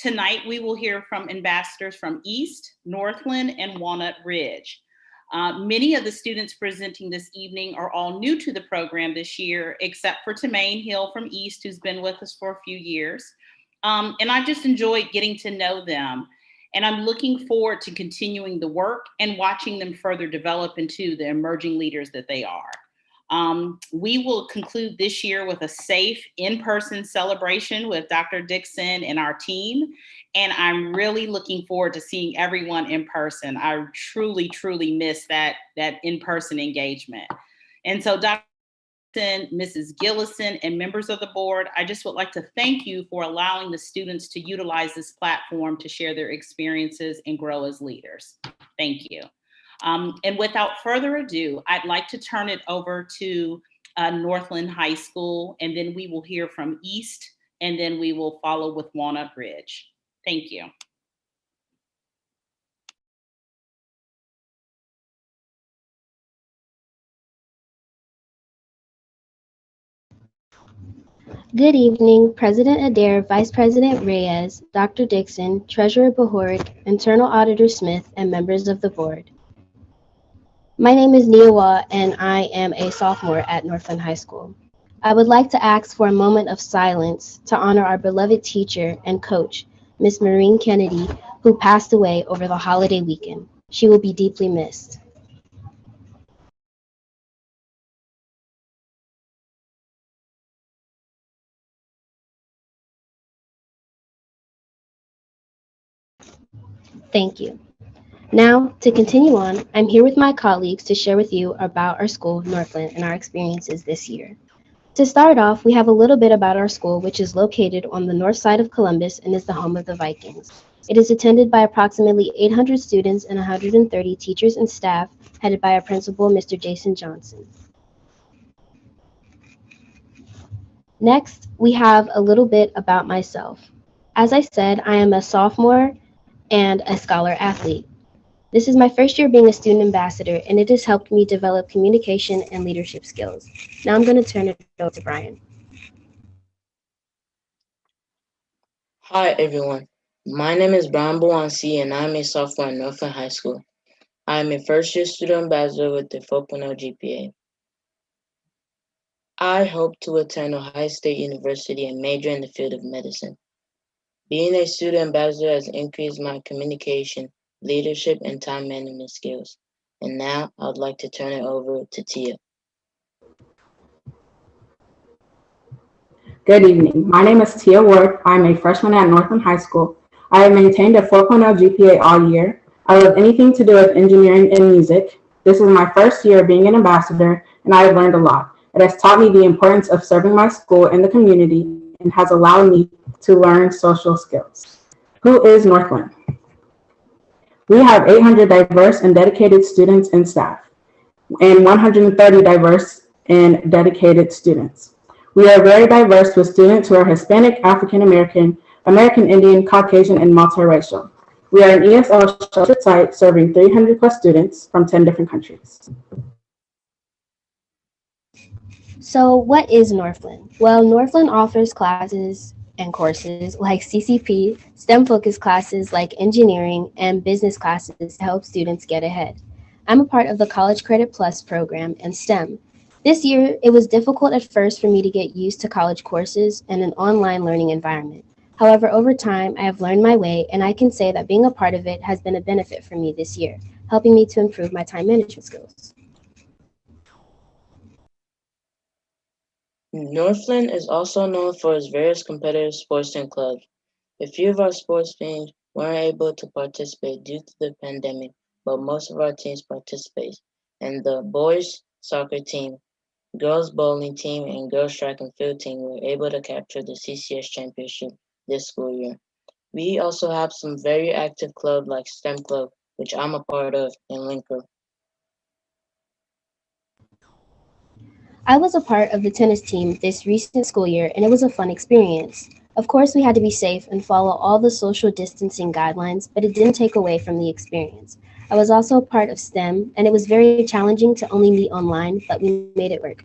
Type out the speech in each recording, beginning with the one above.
Tonight, we will hear from ambassadors from East, Northland, and Walnut Ridge. Many of the students presenting this evening are all new to the program this year, except for Timaine Hill from East, who's been with us for a few years. And I just enjoyed getting to know them. And I'm looking forward to continuing the work and watching them further develop into the emerging leaders that they are. We will conclude this year with a safe in-person celebration with Dr. Dixon and our team. And I'm really looking forward to seeing everyone in person. I truly, truly miss that in-person engagement. And so Dr. Dixon, Mrs. Gillison, and members of the board, I just would like to thank you for allowing the students to utilize this platform to share their experiences and grow as leaders. Thank you. And without further ado, I'd like to turn it over to Northland High School, and then we will hear from East, and then we will follow with Walnut Ridge. Thank you. Good evening, President Adair, Vice President Reyes, Dr. Dixon, Treasurer Bahoric, Internal Auditor Smith, and members of the board. My name is Nia Waugh, and I am a sophomore at Northland High School. I would like to ask for a moment of silence to honor our beloved teacher and coach, Miss Maureen Kennedy, who passed away over the holiday weekend. She will be deeply missed. Thank you. Now, to continue on, I'm here with my colleagues to share with you about our school, Northland, and our experiences this year. To start off, we have a little bit about our school, which is located on the north side of Columbus and is the home of the Vikings. It is attended by approximately 800 students and 130 teachers and staff, headed by our principal, Mr. Jason Johnson. Next, we have a little bit about myself. As I said, I am a sophomore and a scholar athlete. This is my first year being a student ambassador, and it has helped me develop communication and leadership skills. Now I'm going to turn it over to Brian. Hi everyone, my name is Brian Boansi and I'm a sophomore at Northland High School. I am a first year student ambassador with a 4.0 GPA. I hope to attend Ohio State University and major in the field of medicine. Being a student ambassador has increased my communication, leadership, and time management skills. And now I would like to turn it over to Tia. Good evening. My name is Tia Ward. I'm a freshman at Northland High School. I have maintained a 4.0 GPA all year. I love anything to do with engineering and music. This is my first year being an ambassador, and I have learned a lot. It has taught me the importance of serving my school and the community and has allowed me to learn social skills. Who is Northland? We have 800 diverse and dedicated students and staff, and 130 diverse and dedicated students. We are very diverse with students who are Hispanic, African American, American Indian, Caucasian, and multiracial. We are an ESL sheltered site serving 300 plus students from 10 different countries. So what is Northland? Well, Northland offers classes and courses like CCP, STEM-focused classes like engineering, and business classes to help students get ahead. I'm a part of the College Credit Plus program and STEM. This year, it was difficult at first for me to get used to college courses and an online learning environment. However, over time, I have learned my way, and I can say that being a part of it has been a benefit for me this year, helping me to improve my time management skills. Northland is also known for its various competitive sports and clubs. A few of our sports teams weren't able to participate due to the pandemic, but most of our teams participate. And the boys soccer team, girls bowling team, and girls track and field team were able to capture the CCS championship this school year. We also have some very active clubs like STEM Club, which I'm a part of, in Linker. I was a part of the tennis team this recent school year, and it was a fun experience. Of course, we had to be safe and follow all the social distancing guidelines, but it didn't take away from the experience. I was also a part of STEM, and it was very challenging to only meet online, but we made it work.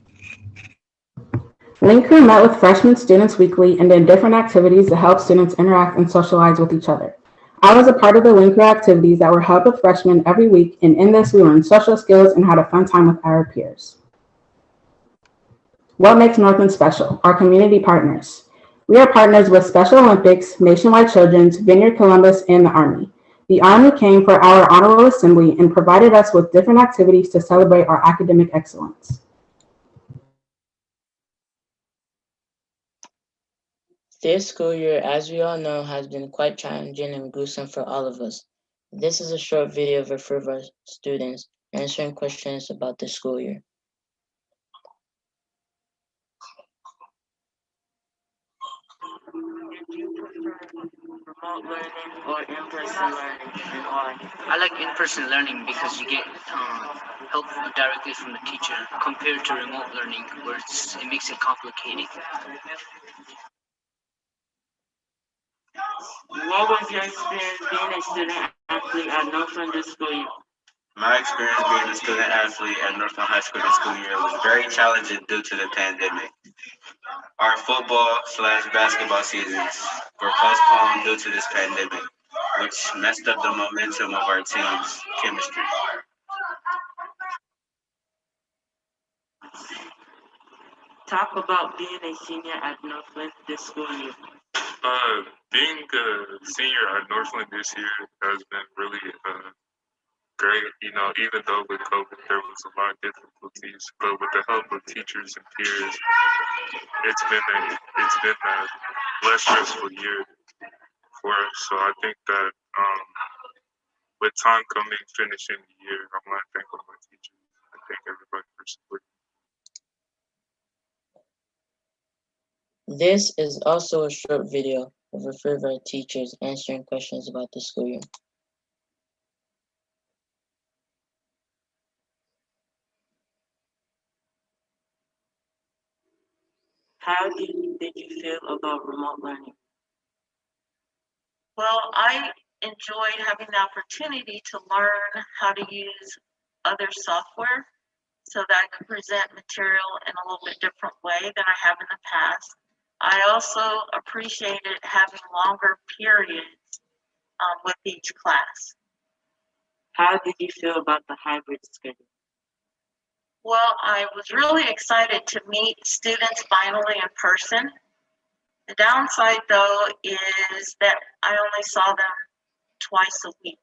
Link Crew met with freshman students weekly and did different activities to help students interact and socialize with each other. I was a part of the Link Crew activities that were held with freshmen every week, and in this we learned social skills and had a fun time with our peers. What makes Northland special? Our community partners. We are partners with Special Olympics, Nationwide Children's, Vineyard Columbus, and the Army. The Army came for our annual assembly and provided us with different activities to celebrate our academic excellence. This school year, as we all know, has been quite challenging and gruesome for all of us. This is a short video of a few of our students answering questions about the school year. Did you prefer remote learning or in-person learning, and why? I like in-person learning because you get help directly from the teacher compared to remote learning where it makes it complicated. What was your experience being a student athlete at Northland this school year? My experience being a student athlete at Northland High School this school year was very challenging due to the pandemic. Our football/basketball seasons were postponed due to this pandemic, which messed up the momentum of our team's chemistry. Talk about being a senior at Northland this school year. Being a senior at Northland this year has been really great. You know, even though with COVID there was a lot of difficulties, but with the help of teachers and peers, it's been a less stressful year for us. So I think that with time coming, finishing the year, I want to thank all my teachers. I thank everybody for supporting. This is also a short video of a few of our teachers answering questions about the school year. How did you feel about remote learning? Well, I enjoyed having the opportunity to learn how to use other software so that I could present material in a little bit different way than I have in the past. I also appreciated having longer periods with each class. How did you feel about the hybrid schedule? Well, I was really excited to meet students finally in person. The downside, though, is that I only saw them twice a week.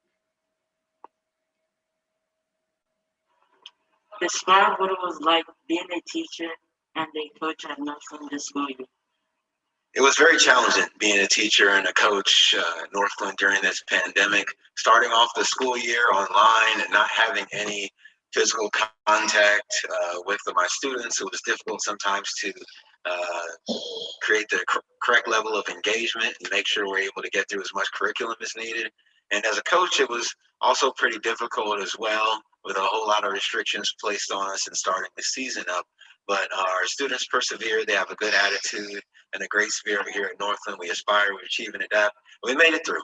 Describe what it was like being a teacher and a coach at Northland this school year. It was very challenging being a teacher and a coach at Northland during this pandemic, starting off the school year online and not having any physical contact with my students. It was difficult sometimes to create the correct level of engagement and make sure we're able to get through as much curriculum as needed. And as a coach, it was also pretty difficult as well, with a whole lot of restrictions placed on us in starting the season up. But our students persevere, they have a good attitude and a great spirit here at Northland. We aspire, we achieve and adapt. We made it through.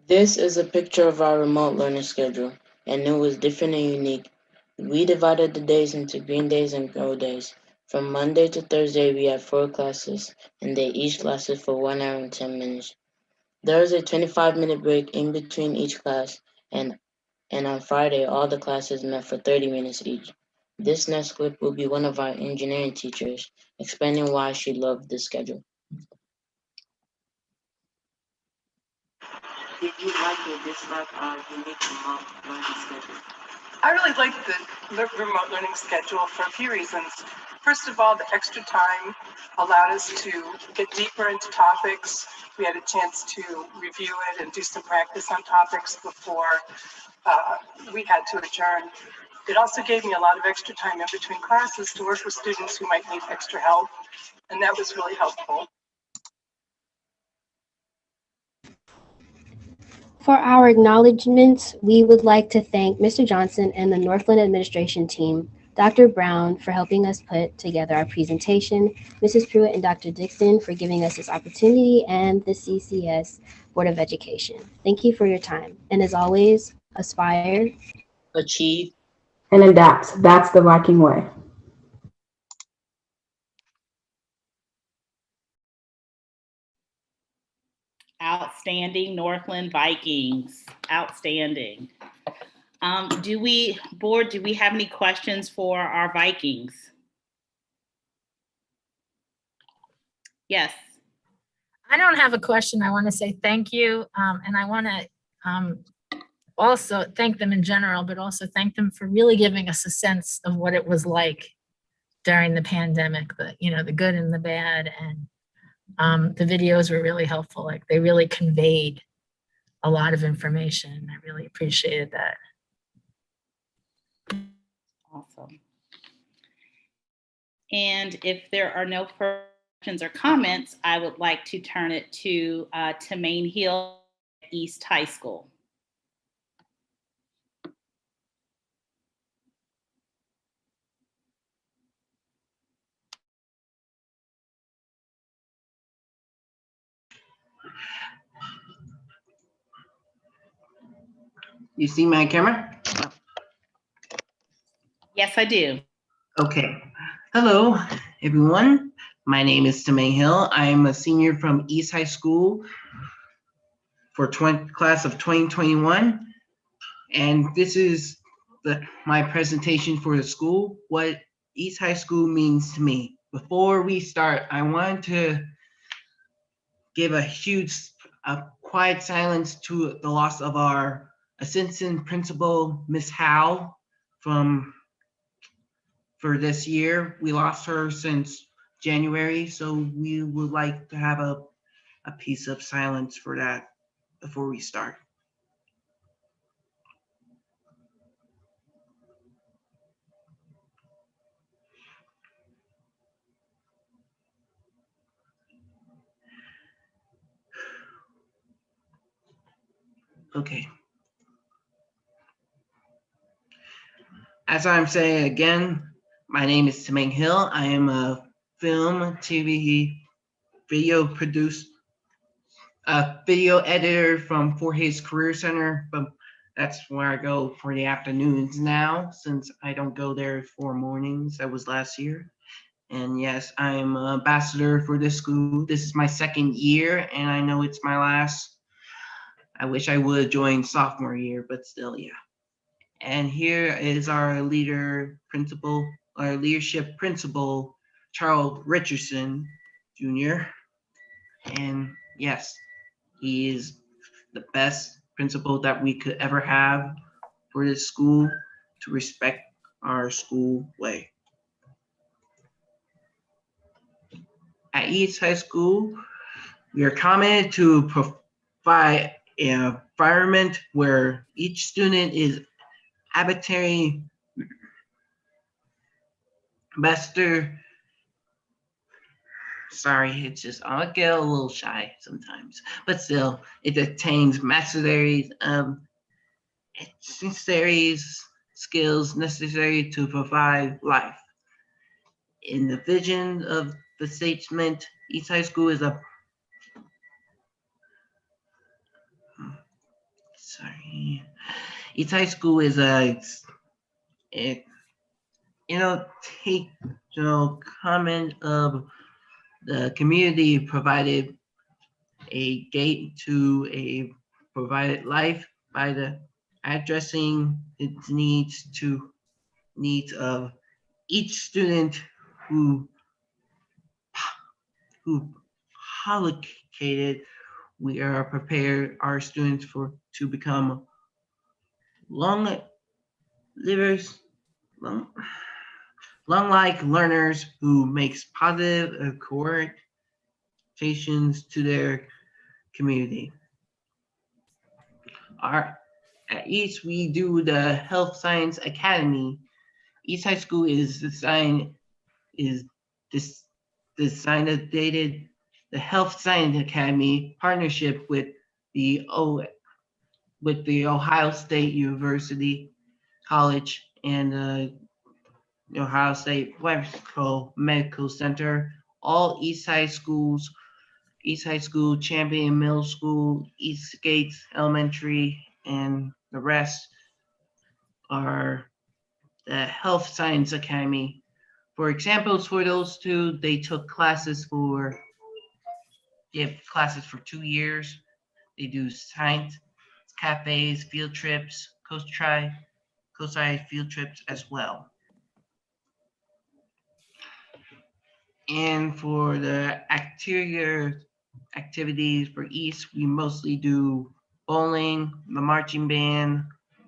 This is a picture of our remote learning schedule, and it was different and unique. We divided the days into green days and gold days. From Monday to Thursday, we had 4 classes, and they each lasted for 1 hour and 10 minutes. There was a 25-minute break in between each class, and on Friday, all the classes met for 30 minutes each. This next clip will be one of our engineering teachers explaining why she loved this schedule. Did you like or dislike our unique remote learning schedule? I really like the remote learning schedule for a few reasons. First of all, the extra time allowed us to get deeper into topics. We had a chance to review it and do some practice on topics before we had to adjourn. It also gave me a lot of extra time in between classes to work with students who might need extra help, and that was really helpful. For our acknowledgements, we would like to thank Mr. Johnson and the Northland administration team, Dr. Brown for helping us put together our presentation, Mrs. Prewitt and Dr. Dixon for giving us this opportunity, and the CCS Board of Education. Thank you for your time. And as always, aspire, achieve, and adapt. That's the Viking way. Outstanding, Northland Vikings. Outstanding. Board, do we have any questions for our Vikings? Yes. I don't have a question. I want to say thank you. And I want to also thank them in general, but also thank them for really giving us a sense of what it was like during the pandemic, the good and the bad. And the videos were really helpful. Like they really conveyed a lot of information. I really appreciated that. Awesome. And if there are no further questions or comments, I would like to turn it to Timaine Hill, East High School. You see my camera? Yes, I do. Okay. Hello, everyone. My name is Timaine Hill. I'm a senior from East High School for class of 2021. And this is my presentation for the school, what East High School means to me. Before we start, I want to give a quiet silence to the loss of our assistant principal, Miss Howe, for this year. We lost her since January, so we would like to have a piece of silence for that before we start. Okay. As I'm saying again, my name is Timaine Hill. I am a film, TV, video video editor from Fort Hays Career Center, but that's where I go for the afternoons now, since I don't go there for mornings. That was last year. And yes, I'm an ambassador for this school. This is my second year, and I know it's my last. I wish I would have joined sophomore year, but still, yeah. And here is our leadership principal, Charles Richardson, Jr. And yes, he is the best principal that we could ever have for this school, to respect our school way. At East High School, we are committed to provide an environment where each student is arbitrary master. Sorry, it's just I get a little shy sometimes, but still, it attains necessary skills necessary to provide life. In the vision of the statement, East High School is a East High School is comment of the community provided a gate to a provided life by the addressing its needs of each student who allocated. We are prepared our students to become livers, lung-like learners who makes positive contributions to their community. At East, we do the Health Science Academy. East High School is designated the Health Science Academy partnership with the Ohio State University College and the Ohio State Medical Center. All East High School, Champion Middle School, East Gates Elementary, and the rest are the Health Science Academy. For examples, for those two, they took classes for 2 years. They do science cafes, field trips, coast-side field trips as well. And for the exterior activities for East, we mostly do bowling, the marching band,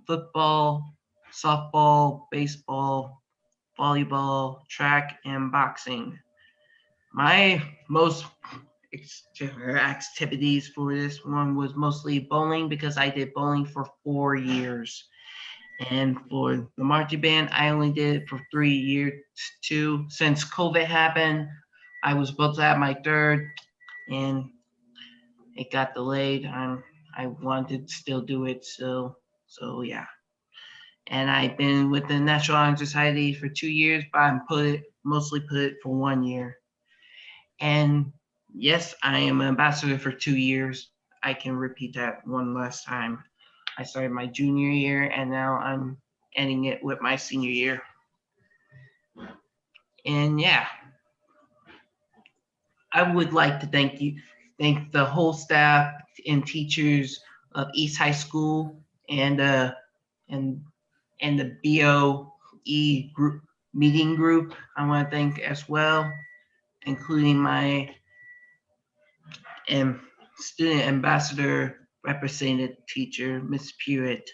football, softball, baseball, volleyball, track, and boxing. My most activities for this one was mostly bowling because I did bowling for 4 years. And for the marching band, I only did it for 3 years too. Since COVID happened, I was supposed to have my third and it got delayed. I wanted to still do it, so yeah. And I've been with the National Honor Society for 2 years, but I mostly put it for 1 year. And yes, I am an ambassador for 2 years. I can repeat that one last time. I started my junior year and now I'm ending it with my senior year. And yeah, I would like to thank the whole staff and teachers of East High School and the BOE group meeting group. I want to thank as well, including my student ambassador representative teacher, Ms. Prewitt.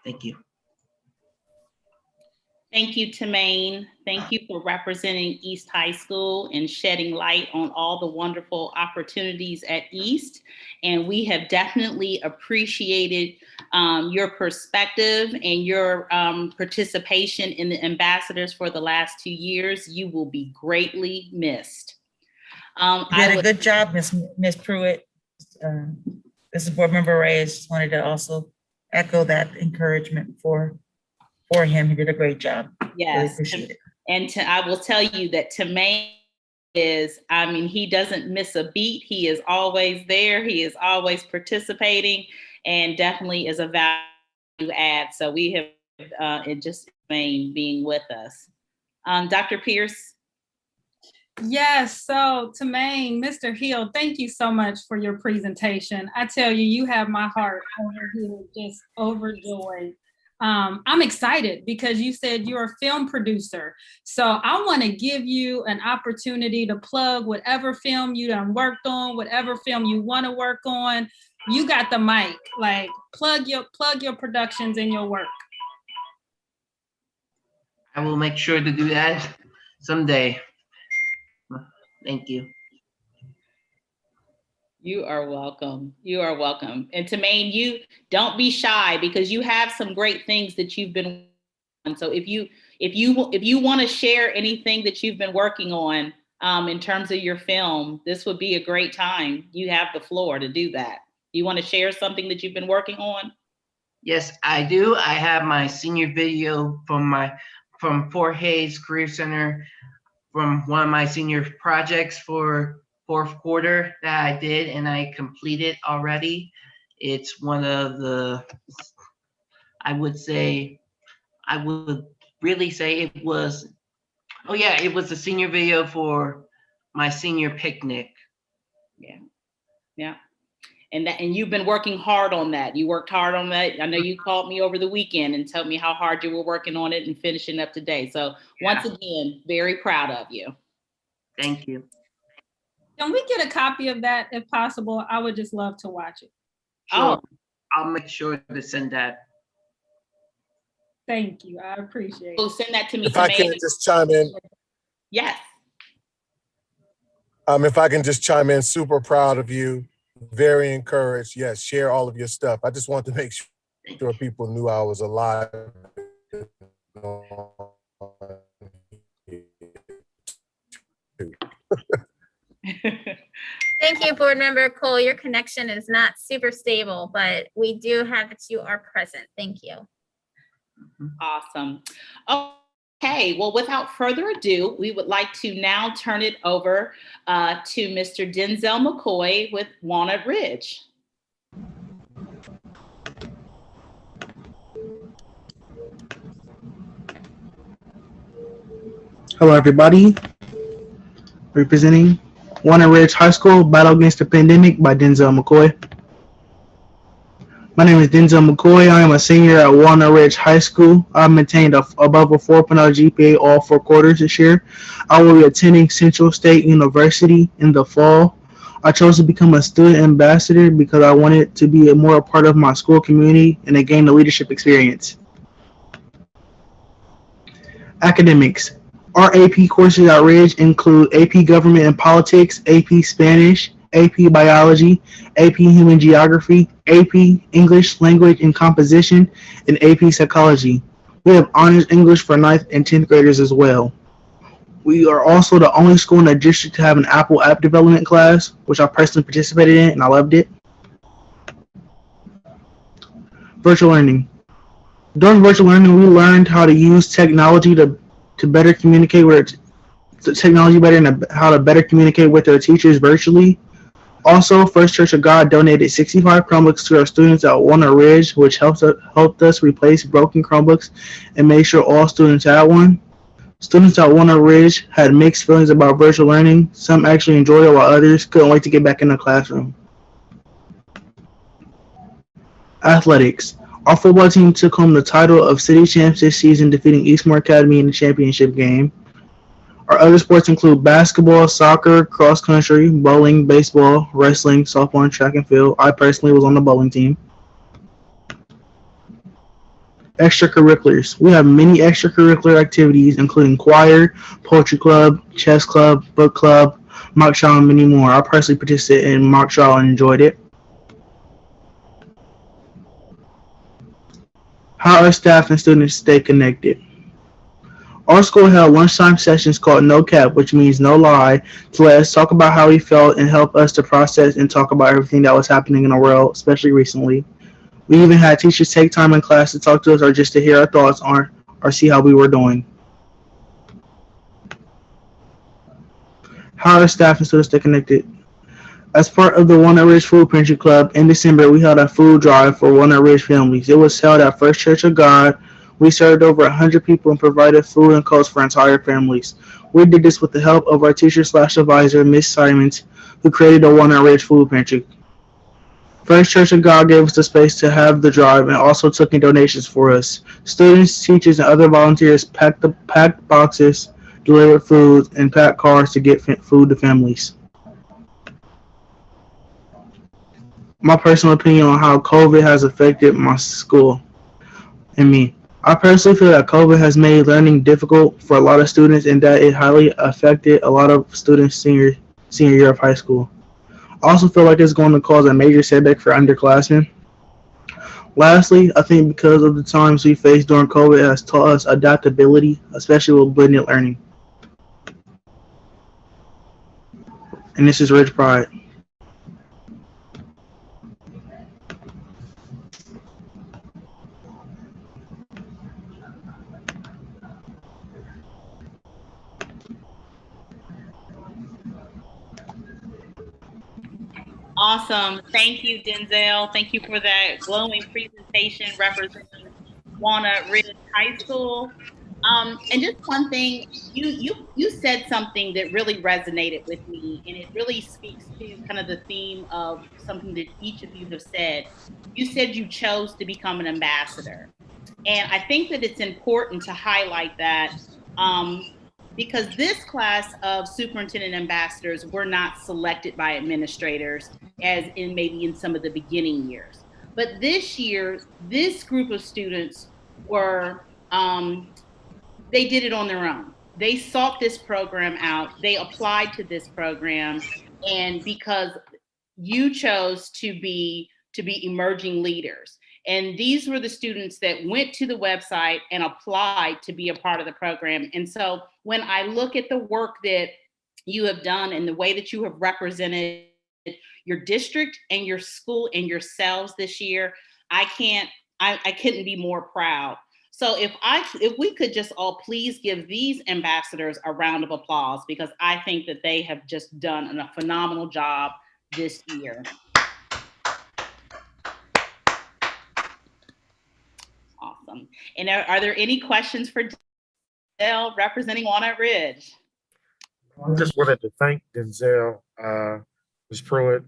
Thank you. Thank you, Timaine. Thank you for representing East High School and shedding light on all the wonderful opportunities at East. And we have definitely appreciated your perspective and your participation in the ambassadors for the last 2 years. You will be greatly missed. You did a good job, Ms. Prewitt. This is Board Member Reyes. Just wanted to also echo that encouragement for him. He did a great job. Yes. Really appreciate it. And I will tell you that Timaine is, he doesn't miss a beat. He is always there. He is always participating and definitely is a value add. So we have just Timaine being with us. Dr. Pierce. Yes, so Timaine, Mr. Hill, thank you so much for your presentation. I tell you, you have my heart over here just overjoyed. I'm excited because you said you're a film producer. So I want to give you an opportunity to plug whatever film you done worked on, whatever film you want to work on. You got the mic, like plug your productions and your work. I will make sure to do that someday. Thank you. You are welcome. You are welcome. And Timaine, you don't be shy because you have some great things that you've been on. So if you want to share anything that you've been working on in terms of your film, this would be a great time. You have the floor to do that. You want to share something that you've been working on? Yes, I do. I have my senior video from Fort Hays Career Center from one of my senior projects for fourth quarter that I did and I completed already. It's one of the, I would really say it was, it was the senior video for my senior picnic. Yeah. And you've been working hard on that. You worked hard on that. I know you called me over the weekend and told me how hard you were working on it and finishing up today. So once again, very proud of you. Thank you. Can we get a copy of that if possible? I would just love to watch it. Sure. I'll make sure to send that. Thank you. I appreciate it. So send that to me. If I can just chime in. Yes. If I can just chime in, super proud of you. Very encouraged. Yes, share all of your stuff. I just want to make sure people knew I was alive. Thank you, Board Member Cole. Your connection is not super stable, but we do have that you are present. Thank you. Awesome. Okay, well, without further ado, we would like to now turn it over to Mr. Denzel McCoy with Walnut Ridge. Hello, everybody. Representing Walnut Ridge High School, Battle Against the Pandemic by Denzel McCoy. My name is Denzel McCoy. I am a senior at Walnut Ridge High School. I've maintained above a 4.0 GPA all 4 quarters this year. I will be attending Central State University in the fall. I chose to become a student ambassador because I wanted to be more a part of my school community and to gain the leadership experience. Academics. Our AP courses at Ridge include AP Government and Politics, AP Spanish, AP Biology, AP Human Geography, AP English Language and Composition, and AP Psychology. We have Honors English for 9th and 10th graders as well. We are also the only school in the district to have an Apple app development class, which I personally participated in and I loved it. Virtual learning. During virtual learning, we learned how to use technology to better communicate with and how to better communicate with our teachers virtually. Also, First Church of God donated 65 Chromebooks to our students at Walnut Ridge, which helped us replace broken Chromebooks and make sure all students had one. Students at Walnut Ridge had mixed feelings about virtual learning. Some actually enjoyed it, while others couldn't wait to get back in the classroom. Athletics. Our football team took home the title of city champs this season, defeating Eastmore Academy in the championship game. Our other sports include basketball, soccer, cross country, bowling, baseball, wrestling, softball, and track and field. I personally was on the bowling team. Extracurriculars. We have many extracurricular activities, including choir, poetry club, chess club, book club, mock trial, and many more. I personally participated in mock trial and enjoyed it. How our staff and students stay connected. Our school held lunchtime sessions called No Cap, which means no lie, to let us talk about how we felt and help us to process and talk about everything that was happening in the world, especially recently. We even had teachers take time in class to talk to us or just to hear our thoughts on or see how we were doing. How our staff and students stay connected. As part of the Walnut Ridge Food Pantry Club, in December, we held a food drive for Walnut Ridge families. It was held at First Church of God. We served over 100 people and provided food and clothes for entire families. We did this with the help of our teacher/advisor, Miss Simons, who created the Walnut Ridge Food Pantry. First Church of God gave us the space to have the drive and also took in donations for us. Students, teachers, and other volunteers packed boxes, delivered food, and packed cars to get food to families. My personal opinion on how COVID has affected my school and me. I personally feel that COVID has made learning difficult for a lot of students and that it highly affected a lot of students senior year of high school. I also feel like it's going to cause a major setback for underclassmen. Lastly, I think because of the times we faced during COVID, it has taught us adaptability, especially with blended learning. And this is Ridge Pride. Awesome. Thank you, Denzel. Thank you for that glowing presentation representing Walnut Ridge High School. And just one thing, you said something that really resonated with me, and it really speaks to kind of the theme of something that each of you have said. You said you chose to become an ambassador. And I think that it's important to highlight that because this class of superintendent ambassadors were not selected by administrators as in maybe in some of the beginning years. But this year, this group of students were they did it on their own. They sought this program out. They applied to this program, and because you chose to be emerging leaders. And these were the students that went to the website and applied to be a part of the program. And so when I look at the work that you have done and the way that you have represented your district and your school and yourselves this year, I couldn't be more proud. So if we could just all please give these ambassadors a round of applause, because I think that they have just done a phenomenal job this year. Awesome. And are there any questions for Denzel representing Walnut Ridge? I just wanted to thank Denzel, Ms. Prewitt.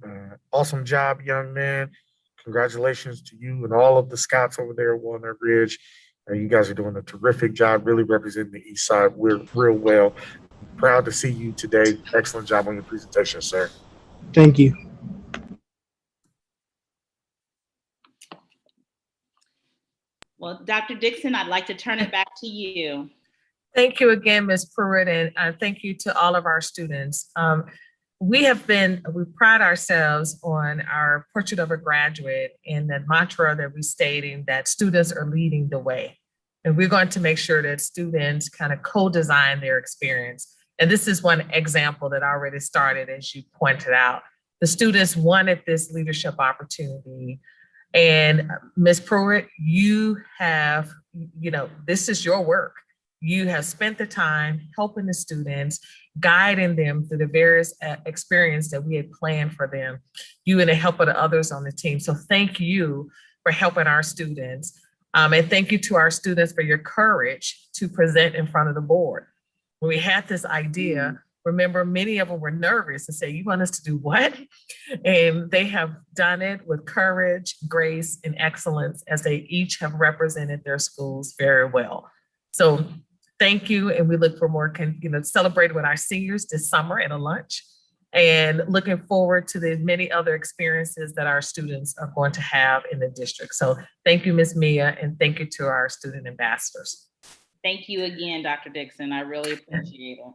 Awesome job, young man. Congratulations to you and all of the Scots over there at Walnut Ridge. You guys are doing a terrific job, really representing the East Side real well. Proud to see you today. Excellent job on your presentation, sir. Thank you. Well, Dr. Dixon, I'd like to turn it back to you. Thank you again, Ms. Prewitt, and thank you to all of our students. We pride ourselves on our portrait of a graduate and the mantra that we're stating that students are leading the way. And we're going to make sure that students kind of co-design their experience. And this is one example that already started, as you pointed out. The students wanted this leadership opportunity. And Ms. Prewitt, you have, this is your work. You have spent the time helping the students, guiding them through the various experience that we had planned for them, you and the help of the others on the team. So thank you for helping our students. And thank you to our students for your courage to present in front of the board. When we had this idea, remember, many of them were nervous and say, you want us to do what? And they have done it with courage, grace, and excellence, as they each have represented their schools very well. So thank you. And we look for more, celebrate with our seniors this summer at a lunch, and looking forward to the many other experiences that our students are going to have in the district. So thank you, Ms. Mia, and thank you to our student ambassadors. Thank you again, Dr. Dixon. I really appreciate it.